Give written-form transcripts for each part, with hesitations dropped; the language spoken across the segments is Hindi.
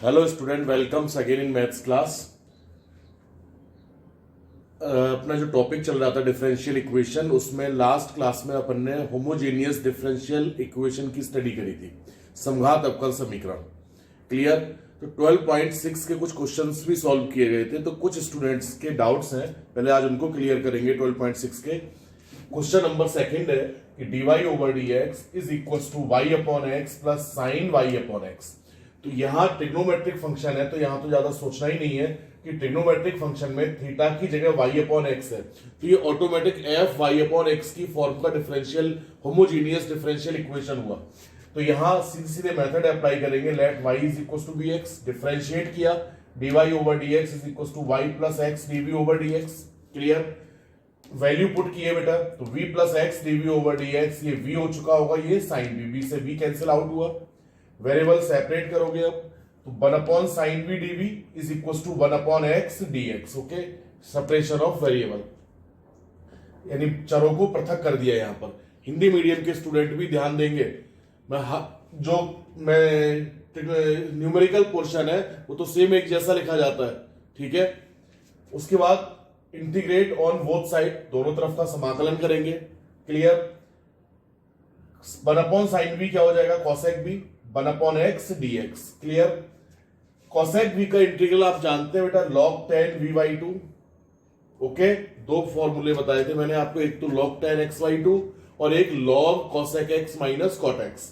Hello student, welcomes again in maths class. अपना जो टॉपिक चल रहा था डिफरेंशियल इक्वेशन, उसमें लास्ट क्लास में अपन ने होमोजेनियस डिफरेंशियल इक्वेशन की स्टडी करी थी, समघात अवकल समीकरण। क्लियर? तो 12.6 के कुछ क्वेश्चंस भी सॉल्व किए गए थे, तो कुछ स्टूडेंट्स के डाउट्स हैं, पहले आज उनको क्लियर करेंगे। 12.6 के क्वेश्चन नंबर सेकंड है कि dy over dx is equal to y upon x plus sine y upon x. तो यहां ट्रिग्नोमेट्रिक फंक्शन है, तो यहां तो ज्यादा सोचना ही नहीं है कि ट्रिग्नोमेट्रिक फंक्शन में थीटा की जगह y अपॉन एक्स है, तो ये automatic f y upon x की फॉर्म का डिफरेंशियल होमोजेनियस डिफरेंशियल इक्वेशन हुआ। तो यहां सीधे सीधे मेथड अप्लाई करेंगे। Let y is equal to b x, differentiate किया, dy over dx is equal to y plus x dv over dx। Clear? Value put किए बेटा, तो v plus x dv over dx, ये v हो चुका होगा, ये साइन v से v कैंसिल आउट हुआ। वेरिएबल सेपरेट करोगे अब, तो 1 upon sine v dv is equal to 1 upon x dx। Okay, separation of variable, यानी चरों को पृथक कर दिया। यहां पर हिंदी मीडियम के स्टूडेंट भी ध्यान देंगे। मैं न्यूमेरिकल पोर्शन है वो तो सेम एक जैसा लिखा जाता है, ठीक है। उसके बाद इंटीग्रेट ऑन बोथ साइड, दोनों तरफ का समाकलन करेंगे। क्लियर? 1 अपॉन साइन v क्या हो जाएगा, cosec v, 1 upon x dx। Clear? Cosec v का इंटीग्रल आप जानते हैं बेटा, log 10 v/2। ओके, दो फॉर्मूले बताए थे मैंने आपको, एक तो log 10 x/2 और एक log cosec x minus cot x।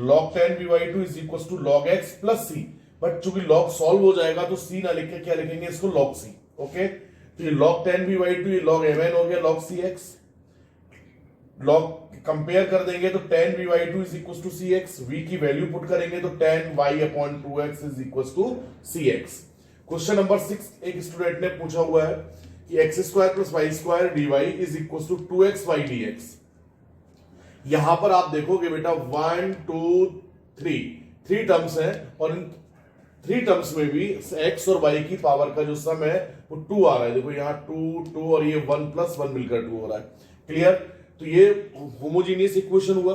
log 10 v/2 is equal to log x plus c, but चूंकि log सॉल्व हो जाएगा तो c ना लिख के क्या लिखेंगे इसको, log c। ओके, तो ये log 10 v/2 ये log mn हो गया, log cx। log कंपेयर कर देंगे तो 10 v/2 is equal to cx, v की वैल्यू पुट करेंगे तो 10 y upon 2x is equal to cx। Question number 6 एक स्टूडेंट ने पूछा हुआ है कि x square plus y square dy is equal to 2xy dx। यहां पर आप देखोगे बेटा 1 2 3 टर्म्स हैं, और इन 3 टर्म्स में भी x और y की पावर का जो सम है वो 2 आ रहा है। देखो यहाँ 2 और ये 1 प्लस 1 मिलकर 2 हो रहा है। क्लियर? तो ये होमोजीनियस इक्वेशन हुआ।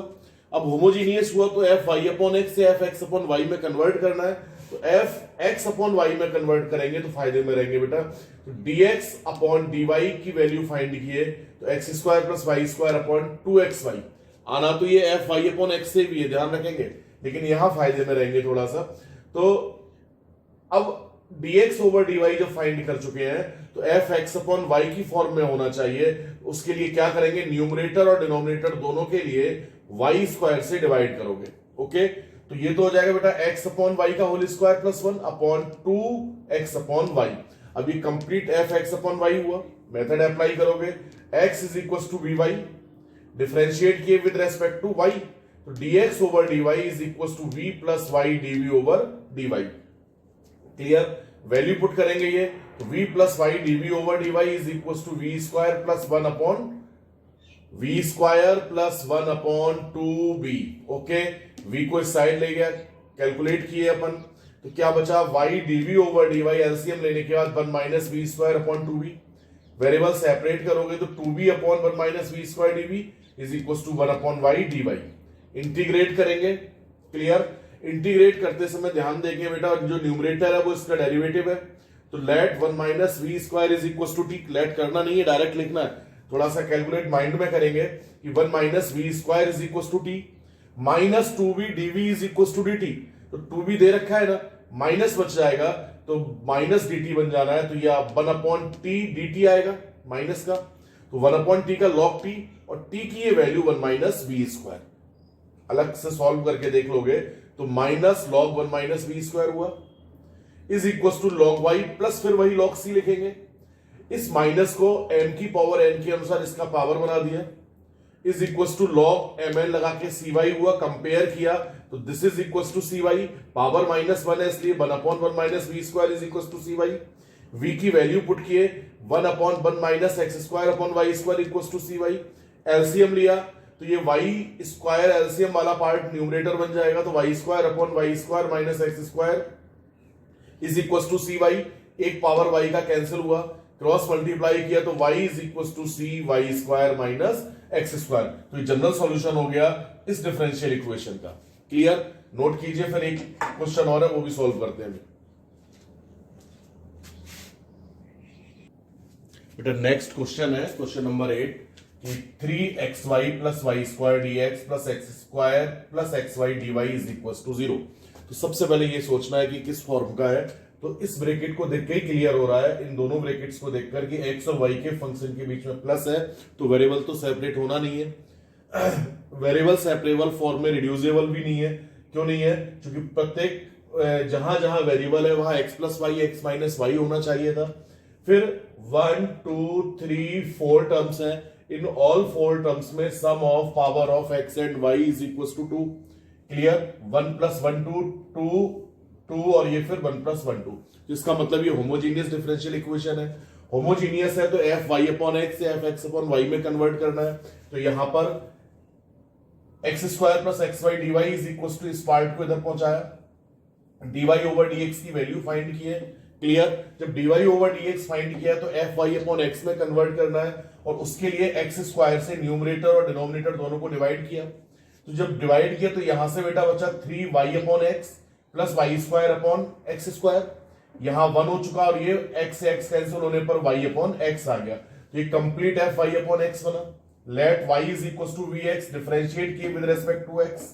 अब होमोजीनियस हुआ तो f y अपॉन एक्स से f x अपॉन y में कन्वर्ट करना है, तो f x अपॉन y में कन्वर्ट करेंगे तो फायदे में रहेंगे बेटा। तो dx अपॉन dy की वैल्यू फाइंड किए तो x square plus y square upon 2xy आना, तो ये f y अपॉन एक्स से भी है, ध्यान रखेंगे, लेकिन यहां फायदे में रहेंगे थोड़ा सा। तो अब dx ओवर dy जब फाइंड कर चुके हैं तो f x अपॉन y की फॉर्म में होना चाहिए। उसके लिए क्या करेंगे, न्यूमरेटर और डिनोमिनेटर दोनों के लिए y स्क्वायर से डिवाइड करोगे। ओके, तो ये तो हो जाएगा बेटा x अपॉन y का whole square plus 1 upon 2x upon y। अब ये complete f x upon y हुआ। मेथड अप्लाई करोगे, x is equal to vy, differentiate किए विद रेस्पेक्ट टू y, तो dx over dy is equal to v plus y dv over dy। Clear? Value put करेंगे ये, तो v plus Y dv over dy is equal to v square plus 1 upon v square plus 1 upon 2b। Okay, v को इस साइड ले गया, कैलकुलेट किए अपन, तो क्या बचा, y dv over dy LCM लेने के बाद 1 minus v square upon 2b। Variable separate करोगे तो 2b upon 1 minus v square dv is equal to 1 upon y dy। Integrate करेंगे। क्लियर? इंटीग्रेट करते समय ध्यान देंगे बेटा, जो न्यूमरेटर है वो इसका डेरिवेटिव है, तो let 1 minus we square is equal to t. Let करना नहीं है, डायरेक्ट लिखना है, थोड़ा सा कैलकुलेट माइंड में करेंगे कि 1 minus we square is equal to t minus 2v dv is equal to dt। तो 2v दे रखा है ना, माइनस बच जाएगा तो माइनस dt बन जाना है, तो यह 1 अपॉन टी dt आएगा माइनस का, तो 1 अपॉन टी का log t, और t की ये वैल्यू 1 माइनस वी स्क्वायर। अलग से सॉल्व करके देख लोगे तो minus log 1 minus we square हुआ is equal to log y plus फिर वही log c लिखेंगे। इस माइनस को m की पावर n के अनुसार इसका पावर बना दिया, is equal to log mn लगा के cy हुआ, कंपेयर किया तो this is equal to cy, power minus 1 है इसलिए 1 upon 1 minus we square is equal to cy। v की वैल्यू पुट किए 1 upon 1 minus x square upon y square equal to cy। LCM लिया तो ये y स्क्वायर एलसीएम वाला पार्ट न्यूमरेटर बन जाएगा, तो y square upon y square minus x square is equal to cy। एक पावर y का कैंसिल हुआ, क्रॉस मल्टीप्लाई किया तो y is equal to cy square minus x square. तो ये जनरल सॉल्यूशन हो गया इस डिफरेंशियल इक्वेशन का। क्लियर? नोट कीजिए, फिर एक क्वेश्चन और है वो भी सॉल्व करते हैं। बेटा नेक्स्ट क्वेश्चन है क्वेश्चन नंबर 8 कि 3xy plus y square d x plus x square plus x y d y is equal to 0। तो सबसे पहले ये सोचना है कि किस फॉर्म का है। तो इस ब्रैकेट को देख के ही क्लियर हो रहा है, इन दोनों ब्रैकेट्स को देखकर कि एक्स और वाई के फंक्शन के बीच में प्लस है, तो वेरिएबल तो सेपरेट होना नहीं है। वेरिएबल सेपरेबल फॉर्म में रिड्यूसेबल भी नहीं है। क्यों नहीं है? क्योंकि प्रत्येक जहां जहां वेरिएबल है वहां x plus y x minus y होना चाहिए था। फिर 1 2 3 4 टर्म्स हैं, इन ऑल 4 टर्म्स में sum of power of X and Y is equal to 2। Clear? 1 प्लस 1 2 और ये फिर 1 प्लस 1 2, जिसका मतलब ये होमोजीनियस डिफरेंशियल इक्वेशन है। होमोजीनियस है तो एफ वाई अपॉन एक्स से एफ एक्स अपॉन वाई में कन्वर्ट करना है। तो यहां पर x square plus x y d y is equal to, इस पार्ट को इधर पहुंचाया, d y over D x की वैल्यू फाइंड किए। क्लियर? जब dy ओवर dx फाइंड किया तो एफ वाई अपॉन एक्स में कन्वर्ट करना है, और उसके लिए एक्स स्क्वायर से न्यूमरेटर और डिनोमिनेटर दोनों को डिवाइड किया। तो जब डिवाइड किया तो यहां से बेटा बचा 3y upon x plus y square upon x square. यहां 1 हो चुका और ये x से x कैंसिल होने पर y अपॉन x आ गया। तो ये complete F Y upon X बना। Let y is equal to V X, differentiate किए with respect to x।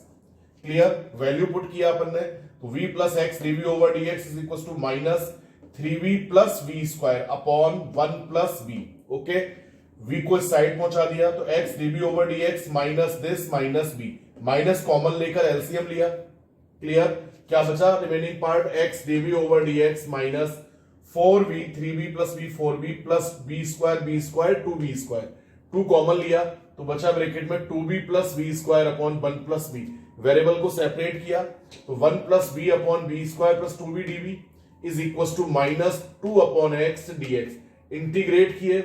Clear? Value put किया अपन ने, तो v plus X D V over D X is equal to minus 3v plus V square upon 1 plus v। Okay, v को इस साइड पहुंचा दिया तो x dv over dx minus this minus b, minus common लेकर एलसीएम लिया। क्लियर? क्या बचा? Remaining part x dv over dx minus 4v 3v plus v 4v plus b square 2v square, 2 common लिया तो बचा ब्रैकेट में 2b plus v square upon 1 plus b। Variable को सेपरेट किया तो 1 plus b upon b square plus 2b dv is equal to minus 2 upon x d x. Integrate किए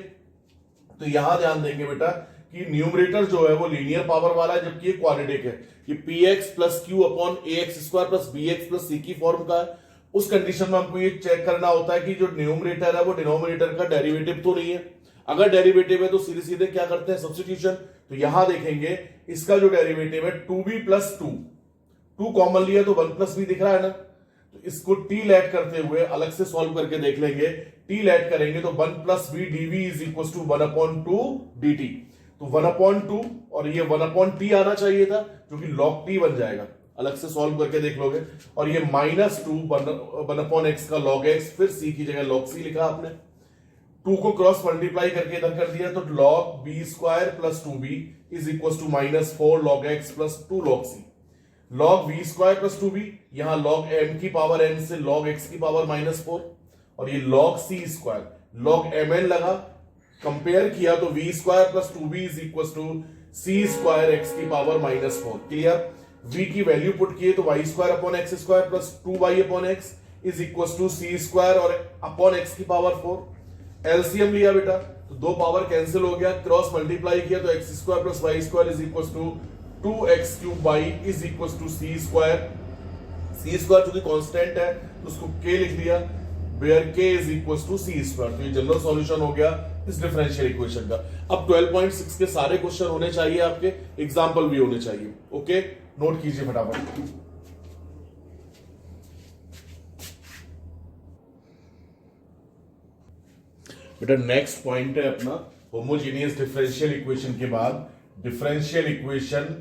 तो यहां ध्यान देंगे बेटा कि न्यूमरेटर जो है वो लीनियर पावर वाला है, जबकि ये क्वाड्रेटिक है। ये P X plus Q upon A X square plus B X plus C की फॉर्म का है। उस कंडीशन में हमको ये चेक करना होता है कि जो न्यूमरेटर है वो डिनोमिनेटर का डेरिवेटिव तो नहीं है। अगर डेरिवेटिव है तो सीधे सीधे क्या करते हैं? सब्स्टिट्यूशन। तो यहां देखेंगे इसका जो डेरिवेटिव है 2b प्लस 2 कॉमन लिया तो 1 प्लस बी दिख रहा है ना। तो इसको टी लेट करते हुए अलग से सॉल्व करके देख लेंगे। टी लेट करेंगे तो 1 plus b d v is equal to 1 upon 2 dt। तो 1 अपॉन 2 और ये 1 अपॉन टी आना चाहिए था, जो कि log t बन जाएगा। अलग से सॉल्व करके देख लोगे। और ये माइनस 2 1 अपॉन एक्स का log x, फिर c की जगह log c लिखा आपने। 2 को क्रॉस मल्टीप्लाई करके इधर कर दिया तो log b square plus 2b is equal to minus 4 log x plus 2 log c। log v square plus 2b, यहां log m की पावर n से log x की पावर माइनस 4, और ये log c square log mn लगा, कंपेयर किया तो v square plus 2b is equal to c square x की पावर माइनस 4। क्लियर? v की वैल्यू पुट किए तो y square upon x square plus 2y upon x is equal to c square और अपॉन x की पावर 4। एलसीएम लिया बेटा तो 2 पावर कैंसिल हो गया, क्रॉस मल्टीप्लाई किया तो x square plus y square is equal to 2x cube y is equal to c square. c square चूंकि कांस्टेंट है तो उसको k लिख दिया, where k is equal to c square. तो ये जनरल सॉल्यूशन हो गया इस डिफरेंशियल इक्वेशन का। अब 12.6 के सारे क्वेश्चन होने चाहिए आपके, एग्जांपल भी होने चाहिए। ओके, नोट कीजिए फटाफट। बेटा नेक्स्ट पॉइंट है अपना होमोजेनियस डिफरेंशियल इक्वेशन के बाद डिफरेंशियल इक्वेशन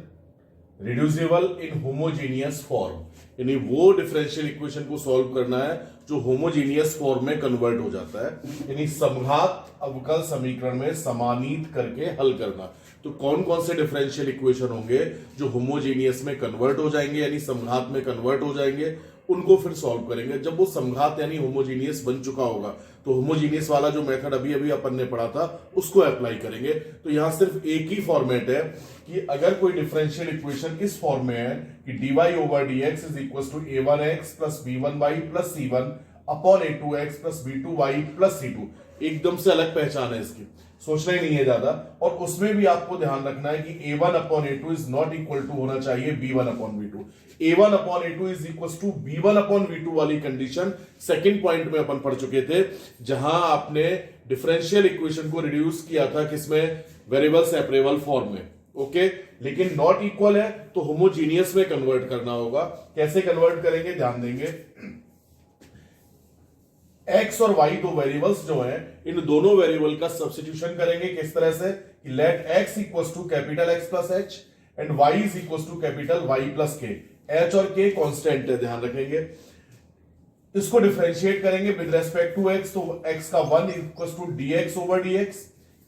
रिड्यूसिबल इन होमोजेनियस फॉर्म, यानी वो डिफरेंशियल इक्वेशन को सॉल्व करना है जो होमोजेनियस फॉर्म में कन्वर्ट हो जाता है, यानी समघात अवकल समीकरण में समानीत करके हल करना। तो कौन कौन से डिफरेंशियल इक्वेशन होंगे जो होमोजेनियस में कन्वर्ट हो जाएंगे यानी समघात में कन्वर्ट हो जाएंगे, उनको फिर सॉल्व करेंगे। जब वो समघात यानी होमोजेनियस बन चुका होगा तो होमोजेनियस वाला जो मेथड अभी अभी अपन ने पढ़ा था उसको अप्लाई करेंगे। तो यहां सिर्फ एक ही फॉर्मेट है कि अगर कोई डिफरेंशियल इक्वेशन इस फॉर्म में है कि dy over dx is equal to a1x plus b1y plus c1 upon a2x plus b2y plus c2, एकदम से अलग पहचान है इसकी, सोचना ही नहीं है ज्यादा। और उसमें भी आपको ध्यान रखना है कि a1 upon a2 is not equal to होना चाहिए b1 upon b2। a1 upon a2 is equal to b1 upon b2 वाली कंडीशन सेकंड पॉइंट में अपन पढ़ चुके थे, जहां आपने डिफरेंशियल इक्वेशन को रिड्यूस किया था किसमें? वेरिएबल सेपरेबल फॉर्म में। ओके, लेकिन नॉट इक्वल है तो होमोजीनियस में कन्वर्ट करना होगा। कैसे कन्वर्ट करेंगे ध्यान देंगे। एक्स और वाई दो वेरिएबल्स जो हैं, इन दोनों वेरिएबल का सब्स्टिट्यूशन करेंगे किस तरह से कि let x equals to capital x plus h and Y is equals to capital y plus k. H और के कांस्टेंट है, ध्यान रखेंगे। इसको डिफरेंशिएट करेंगे विद रेस्पेक्ट टू एक्स, तो एक्स का 1 equals to d x over d x,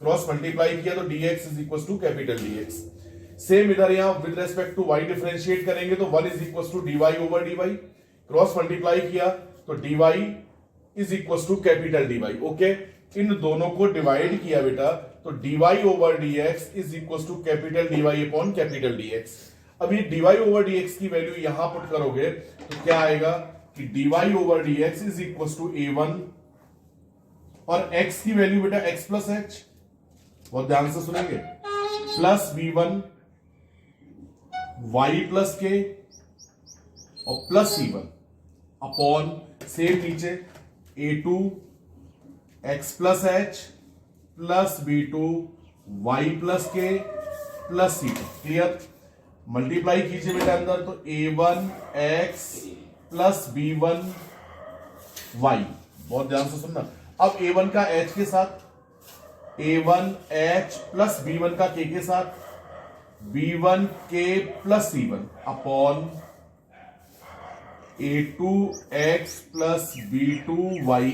cross multiply किया तो dx is equals to capital dx। Same इधर यहां with respect to y differentiate करेंगे तो 1 is equals to dy over dy, cross multiply किया तो dy is equals to capital dy। Okay, इन दोनों को डिवाइड किया बेटा तो dy over dx is equals to capital dy upon capital dx। अब ये dy ओवर dx की वैल्यू यहां पुट करोगे तो क्या आएगा कि dy over dx is equals to a1 और x की वैल्यू बेटा x प्लस h, बहुत ध्यान से सुनेंगे, प्लस b1 y प्लस के और प्लस c1 अपॉन सेम नीचे a2 x plus h plus b2 y plus के प्लस c2। क्लियर? मल्टीप्लाई कीजिए बेटा अंदर तो a1 x plus b1 y, बहुत ध्यान से सुनना। अब a1 का h के साथ, a1 h प्लस b1 का k के साथ, b1 k plus c1 upon a2 x plus b2 y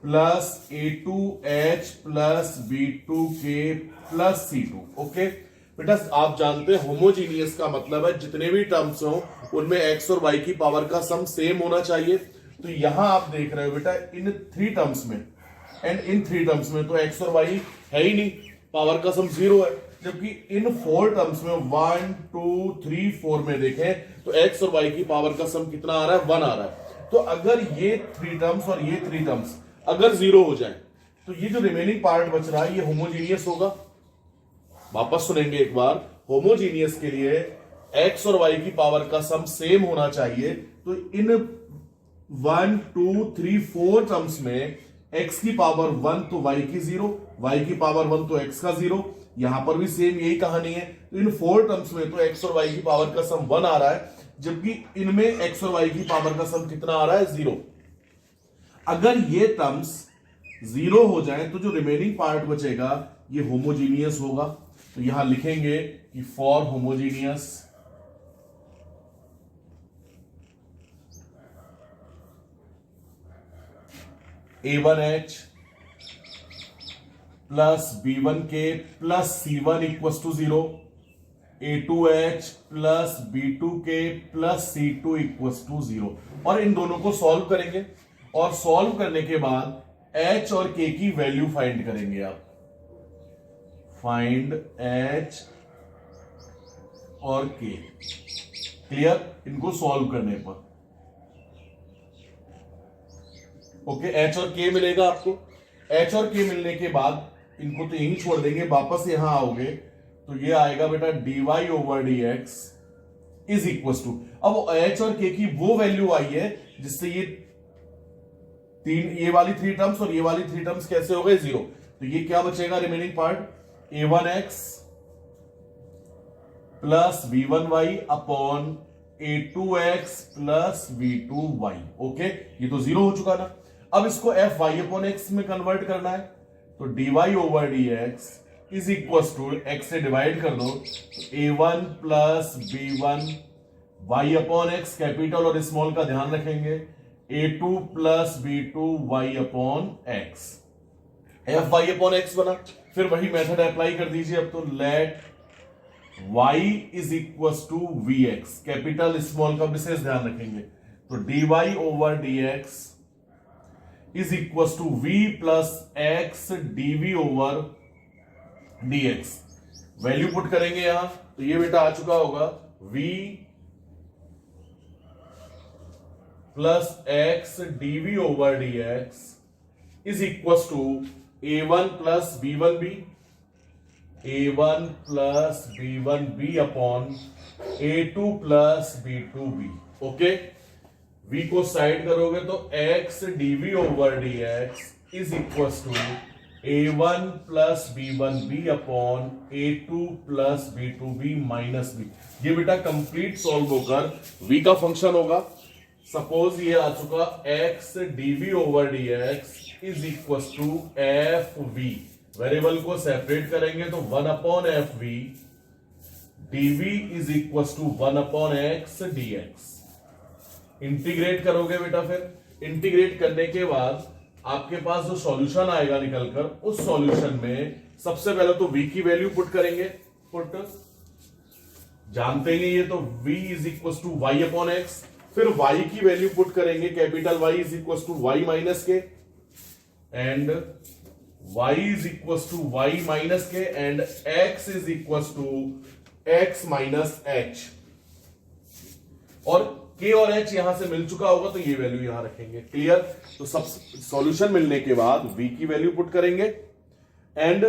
plus a2 h plus b2 k plus c2। Okay बेटा, आप जानते हैं होमोजीनियस का मतलब है जितने भी टर्म्स हो उनमें x और y की पावर का सम सेम होना चाहिए। तो यहां आप देख रहे हो बेटा इन 3 टर्म्स में एंड इन 3 टर्म्स में तो x और y है ही नहीं, पावर का सम 0 है। जबकि इन 4 टर्म्स में 1 2 3 4 में देखें तो x और y की पावर का सम कितना आ रहा है, 1 आ रहा है। तो अगर ये 3 टर्म्स और ये 3 टर्म्स अगर 0 हो जाए तो ये जो रिमेनिंग पार्ट बच रहा है ये होमोजीनियस होगा। वापस सुनेंगे एक बार, होमोजीनियस के लिए x और y की पावर का सम सेम होना चाहिए। तो इन 1 2 3 4 टर्म्स में x की पावर 1 तो y की 0, y की पावर 1 तो x का 0, यहां पर भी सेम यही कहानी है। तो इन 4 टर्म्स में तो x और y की पावर का सम 1 आ रहा है, जबकि इनमें x और y की पावर का सम कितना आ रहा है, 0। अगर ये टर्म्स 0 हो जाए तो जो रिमेनिंग पार्ट बचेगा ये होमोजीनियस होगा। तो यहां लिखेंगे कि for homogeneous a1h plus b1k plus c1 equals to 0, a2h plus b2k plus c2 equals to 0। और इन दोनों को सॉल्व करेंगे और सॉल्व करने के बाद h और k की वैल्यू फाइंड करेंगे। आप फाइंड h और k। क्लियर? इनको सॉल्व करने पर ओके h और k मिलेगा आपको। h और k मिलने के बाद इनको तो यहीं छोड़ देंगे, वापस यहां आओगे तो ये आएगा बेटा dy over dx is equal to, अब h और k की वो वैल्यू आई है जिससे ये वाली 3 टर्म्स और ये वाली 3 टर्म्स कैसे हो गए, 0। तो ये क्या बचेगा remaining part, a1x plus b1y upon a2x plus b2y। Okay, ये तो 0 हो चुका ना। अब इसको fy अपॉन x में कन्वर्ट करना है तो dy over dx is equal to x से डिवाइड कर दो तो a1 plus b1 y upon x, capital और स्मॉल का ध्यान रखेंगे, a2 plus b2 y upon x, fy upon x बना। फिर वही मेथड अप्लाई कर दीजिए अब तो, let y is equal to vx, capital small का विशेष ध्यान रखेंगे। तो dy over dx is equal to v plus x dv over dx। Value put करेंगे यहां तो ये बेटा आ चुका होगा v plus x dv over dx is equal to a1 plus b1b, a1 plus b1b upon a2 plus b2b। Okay, v को साइड करोगे तो x dv over dx is equal to a1 plus b1b upon a2 plus b2b minus b। ये बेटा कंप्लीट सॉल्व होकर v का फंक्शन होगा सपोज ये आ चुका x dv over dx is equal to f v. Variable को सेपरेट करेंगे तो 1 upon f v dv is equal to 1 upon x dx। Integrate करोगे बेटा, फिर इंटीग्रेट करने के बाद आपके पास जो सॉल्यूशन आएगा निकलकर, उस सॉल्यूशन में सबसे पहले तो v की वैल्यू पुट करेंगे। पुट जानते ही ये तो v is equal to Y upon X. फिर y की वैल्यू पुट करेंगे, capital Y is equal to Y minus K and y is equal to Y minus K and x is equal to x minus h। और k और h यहां से मिल चुका होगा तो ये वैल्यू यहां रखेंगे। क्लियर? तो सब सॉल्यूशन मिलने के बाद v की वैल्यू पुट करेंगे एंड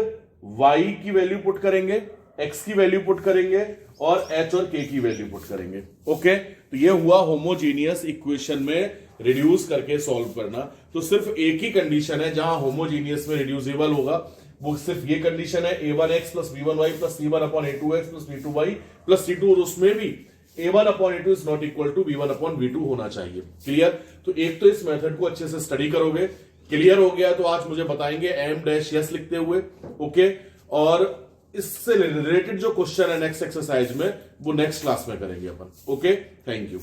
y की वैल्यू पुट करेंगे, x की वैल्यू पुट करेंगे और h और k की वैल्यू पुट करेंगे। ओके, तो ये हुआ होमोजीनियस इक्वेशन में रिड्यूस करके सॉल्व करना। तो सिर्फ एक ही कंडीशन है जहां होमोजीनियस में रिड्यूसिबल होगा, वो सिर्फ ये कंडीशन है a1x plus b1y plus c1 upon a2x plus b2y plus c2, और उसमें भी a1 upon a2 is not equal to b1 upon b2 होना चाहिए। क्लियर? तो एक तो इस मेथड को अच्छे से स्टडी करोगे। क्लियर हो गया तो आज मुझे बताएंगे m डैश यस लिखते हुए। ओके, और इससे रिलेटेड जो क्वेश्चन है नेक्स्ट एक्सरसाइज में, वो नेक्स्ट क्लास में करेंगे अपन। Okay, thank you.